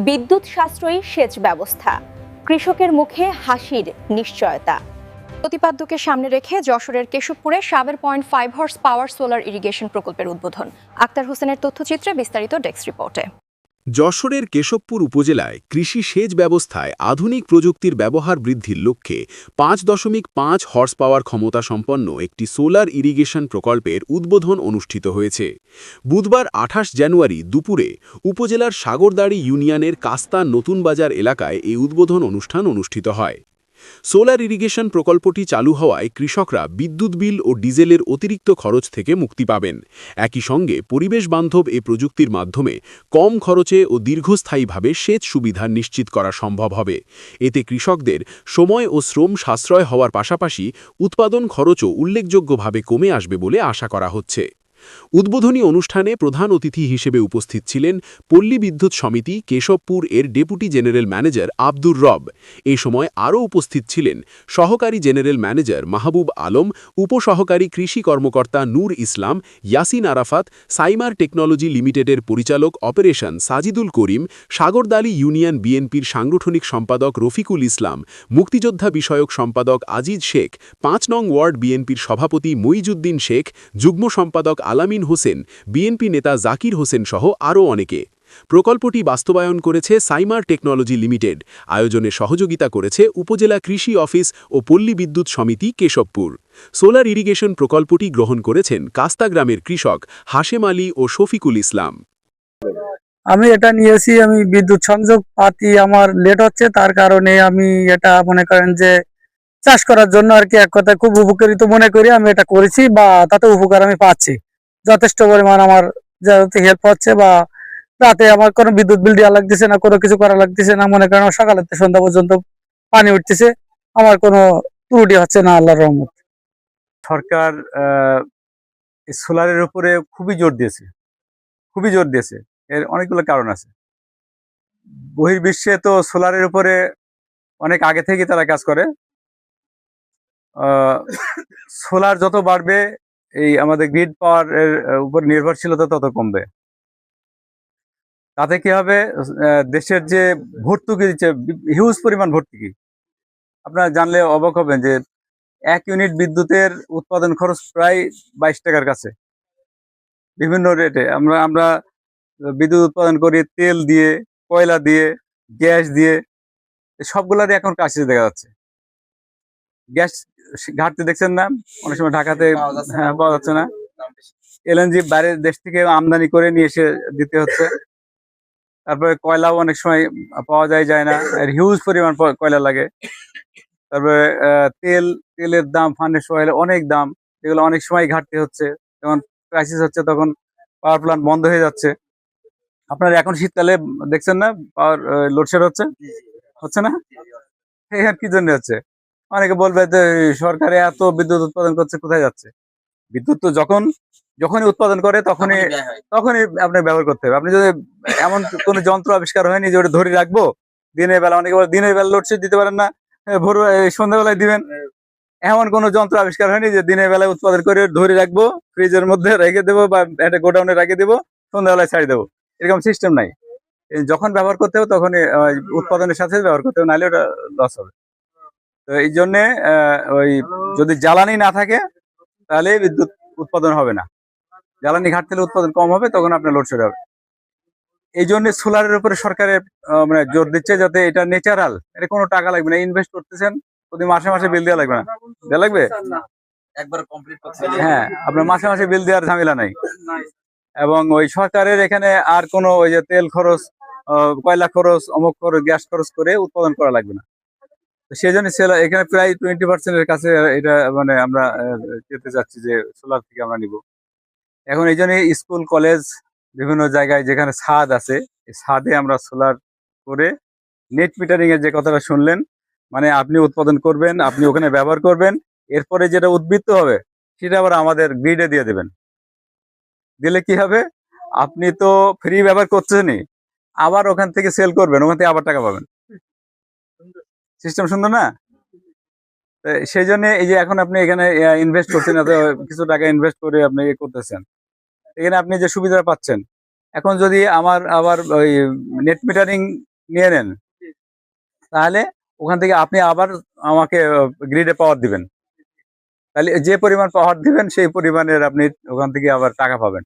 বিদ্যুৎ সাশ্রয়ী সেচ ব্যবস্থা, কৃষকের মুখে হাসির নিশ্চয়তা। প্রতিপাদ্যকে সামনে রেখে যশোরের কেশবপুরে 7.5 হর্স পাওয়ার সোলার ইরিগেশন প্রকল্পের উদ্বোধন। আক্তার হোসেনের তথ্যচিত্রে বিস্তারিত ডেস্ক রিপোর্টে। যশোরের কেশবপুর উপজেলায় কৃষি সেচ ব্যবস্থায় আধুনিক প্রযুক্তির ব্যবহার বৃদ্ধির লক্ষ্যে 5.5 হর্স পাওয়ার ক্ষমতা সম্পন্ন একটি সোলার ইরিগেশন প্রকল্পের উদ্বোধন অনুষ্ঠিত হয়েছে। বুধবার 28 জানুয়ারি দুপুরে উপজেলার সাগরদাড়ি ইউনিয়নের কাস্তা নতুন বাজার এলাকায় এই উদ্বোধন অনুষ্ঠান অনুষ্ঠিত হয়। সোলার ইরিগেশন প্রকল্পটি চালু হওয়ায় কৃষকরা বিদ্যুৎ বিল ও ডিজেলের অতিরিক্ত খরচ থেকে মুক্তি পাবেন। একই সঙ্গে পরিবেশ বান্ধব এ প্রযুক্তির মাধ্যমে কম খরচে ও দীর্ঘস্থায়ীভাবে সেচ সুবিধা নিশ্চিত করা সম্ভব হবে। এতে কৃষকদের সময় ও শ্রম সাশ্রয় হওয়ার পাশাপাশি উৎপাদন খরচও উল্লেখযোগ্যভাবে কমে আসবে বলে আশা করা হচ্ছে। উদ্বোধনী অনুষ্ঠানে প্রধান অতিথি হিসেবে উপস্থিত ছিলেন পল্লী বিদ্যুৎ সমিতি কেশবপুর এর ডেপুটি জেনারেল ম্যানেজার আব্দুর রব। এ সময় আরও উপস্থিত ছিলেন সহকারী জেনারেল ম্যানেজার মাহবুব আলম, উপসহকারী কৃষি কর্মকর্তা নূর ইসলাম, ইয়াসিন আরাফাত, সাইমার টেকনোলজি লিমিটেডের পরিচালক অপারেশন সাজিদুল করিম, সাগরদালি ইউনিয়ন বিএনপির সাংগঠনিক সম্পাদক রফিকুল ইসলাম, মুক্তিযোদ্ধা বিষয়ক সম্পাদক আজিজ শেখ, ৫ নং ওয়ার্ড বিএনপির সভাপতি মইজুদ্দিন শেখ, যুগ্ম সম্পাদক আলামিন হোসেন, বিএনপি নেতা জাকির হোসেন সহ আরও অনেকে। প্রকল্পটি বাস্তবায়ন করেছে সাইমার টেকনোলজি লিমিটেড। আয়োজনে সহযোগিতা করেছে উপজেলা কৃষি অফিস ও পল্লী বিদ্যুৎ সমিতি কেশবপুর। সোলার ইরিগেশন প্রকল্পটি গ্রহণ করেছেন কাস্তা গ্রামের কৃষক হাশেম আলী ও শফিকুল ইসলাম। আমি এটা নিয়েছি, আমি বিদ্যুৎ সংযোগ পাতি আমার লেট হচ্ছে, তার কারণে আমি এটা মনে করেন যে চাষ করার জন্য আর কি এক কথায় খুব উপকারিত মনে করি আমি এটা করেছি, বা তাতে উপকার আমি পাচ্ছি যথেষ্ট পরিমাণ। আমার যাতে হেল্প হচ্ছে, বা রাতে আমার কোনো বিদ্যুৎ বিল দেওয়া লাগতেছে না, কোনো কিছু করা লাগতেছে না। মনে করেন সকালে সন্ধ্যা পর্যন্ত পানি উঠতেছে, আমার কোনো ত্রুটি হচ্ছে না আল্লাহর রহমত। সরকার সোলারের উপরে খুবই জোর দিয়েছে। এর অনেকগুলো কারণ আছে। বহির্বিশ্বে তো সোলারের উপরে অনেক আগে থেকে তারা কাজ করে। সোলার যত বাড়বে এই আমাদের গ্রিড পাওয়ার এর উপর নির্ভরশীলতা তত কমবে। তাতে কি হবে, দেশের যে ভর্তুকি দিচ্ছে, হিউজ পরিমাণ ভর্তুকি, আপনারা জানলে অবাক হবেন যে 1 ইউনিট বিদ্যুতের উৎপাদন খরচ প্রায় 22 টাকার কাছে। বিভিন্ন রেটে আমরা বিদ্যুৎ উৎপাদন করি তেল দিয়ে, কয়লা দিয়ে, গ্যাস দিয়ে, সবগুলারই এখন কাছে দেখা যাচ্ছে। গ্যাস ঘাটতি দেখছেন না, অনেক সময় ঢাকাতে পাওয়া যাচ্ছে না। এলএনজি বাইরের দেশ থেকে আমদানি করে নিয়ে এসে দিতে হচ্ছে। তারপরে কয়লাও অনেক সময় পাওয়া যায় না, হিউজ পরিমাণ কয়লা লাগে। তারপরে তেলের দাম, ফার্নেস অয়েল অনেক দাম, এগুলো অনেক সময় ঘাটতি হচ্ছে। যখন ক্রাইসিস হচ্ছে তখন পাওয়ার প্ল্যান্ট বন্ধ হয়ে যাচ্ছে। আপনার এখন শীতকালে দেখছেন না পাওয়ার লোডশেড হচ্ছে না, এখানে কি জন্য হচ্ছে? অনেকে বলবে যে সরকারে এত বিদ্যুৎ উৎপাদন করছে, কোথায় যাচ্ছে? বিদ্যুৎ তো যখনই উৎপাদন করে তখনই আপনার ব্যবহার করতে হবে। আপনি যদি এমন কোনো যন্ত্র আবিষ্কার হয়নি যে ওটা ধরে রাখবো দিনের বেলা, অনেকে বলে দিনের বেলা লোডশেড দিতে পারেন না, ভোর সন্ধ্যাবেলায় দিবেন। এমন কোনো যন্ত্র আবিষ্কার হয়নি যে দিনের বেলায় উৎপাদন করে ধরে রাখবো, ফ্রিজের মধ্যে রেখে দেবো বা একটা গোডাউনে রেখে দেবো, সন্ধ্যাবেলায় ছাড়ি দেবো, এরকম সিস্টেম নাই। যখন ব্যবহার করতে হবে তখনই উৎপাদনের সাথে ব্যবহার করতে হবে, নাহলে ওটা লস হবে। তো এই জন্যে যদি জ্বালানি না থাকে তাহলে বিদ্যুৎ উৎপাদন হবে না। জ্বালানি ঘাটতি হলে উৎপাদন কম হবে, তখন আপনার লোডশেড হবে। এই জন্য সোলারের উপরে সরকারের মানে জোর দিচ্ছে, যাতে এটা ন্যাচারাল, এটা কোনো টাকা লাগবে না। ইনভেস্ট করতেছেন, প্রতি মাসে বিল দেওয়া লাগবে না। দেওয়া লাগবে হ্যাঁ, আপনার মাসে বিল দেওয়ার ঝামেলা নাই। এবং ওই সরকারের এখানে আর কোনো ওই যে তেল খরচ, কয়লা খরচ, অমুক খরচ, গ্যাস খরচ করে উৎপাদন করা লাগবে না। সেই জন্য এখানে প্রায় 20% কাছে এটা মানে আমরা যেতে চাচ্ছি যে সোলার থেকে আমরা নিব। এখন এই জন্য স্কুল, কলেজ, বিভিন্ন জায়গায় যেখানে ছাদ আছে, এই ছাদে আমরা সোলার করে নেট মিটারিং এর যে কথাটা শুনলেন, মানে আপনি উৎপাদন করবেন, আপনি ওখানে ব্যবহার করবেন, এরপরে যেটা উদ্বৃত্ত হবে সেটা আবার আমাদের গ্রিডে দিয়ে দেবেন। দিলে কি হবে, আপনি তো ফ্রি ব্যবহার করছেনই, আবার ওখান থেকে সেল করবেন, ওখান থেকে আবার টাকা পাবেন। সিস্টেম সুন্দর না? সেই জন্য এই যে এখন আপনি এখানে ইনভেস্ট করছেন, কিছু টাকা ইনভেস্ট করে আপনি করতেছেন, এখানে আপনি যে সুবিধা পাচ্ছেন। এখন যদি আমার আবার ওই নেট মিটারিং নিয়ে নেন, তাহলে ওখান থেকে আপনি আবার আমাকে গ্রিডে পাওয়ার দিবেন, তাহলে যে পরিমাণ পাওয়ার দিবেন সেই পরিমাণের আপনি ওখান থেকে আবার টাকা পাবেন।